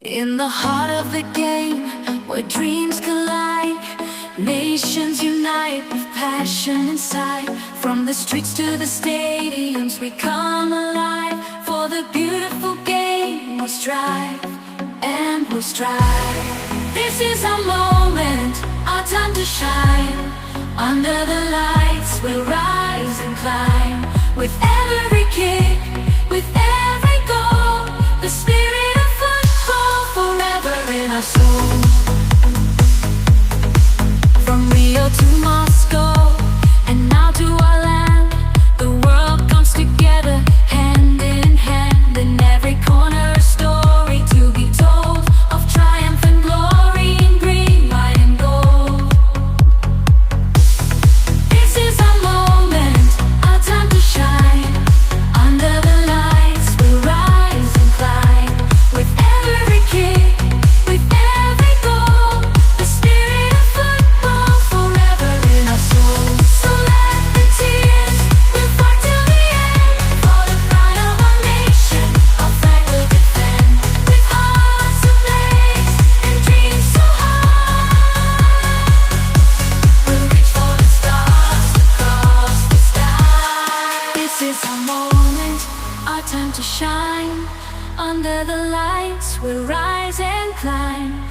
In the heart of the game, where dreams collide, nations unite with passion inside. From the streets to the stadiums, we come alive. For the beautiful game, we'll strive and we'll strive. This is our moment, our time to shine. Under the lights, we'll rise and climb. With every kick, with every goal, the spirit of football forever in our souls. From Rio to Moscow, and now to our land, the world comes together, hand in hand. In every corner a story to be told, of triumph and glory in green, white and gold. This is our moment, our time to shine. Under the lights we'll rise and climb. With every kick, with every goal, the spirit of football forever in our souls. So let the tears, we'll fight till the end. For the pride of our nation, our flag will defend. With hearts ablaze and dreams so high, we'll reach for the stars across the sky. This is our moment, our time to shine. Under the lights we'll rise and climb.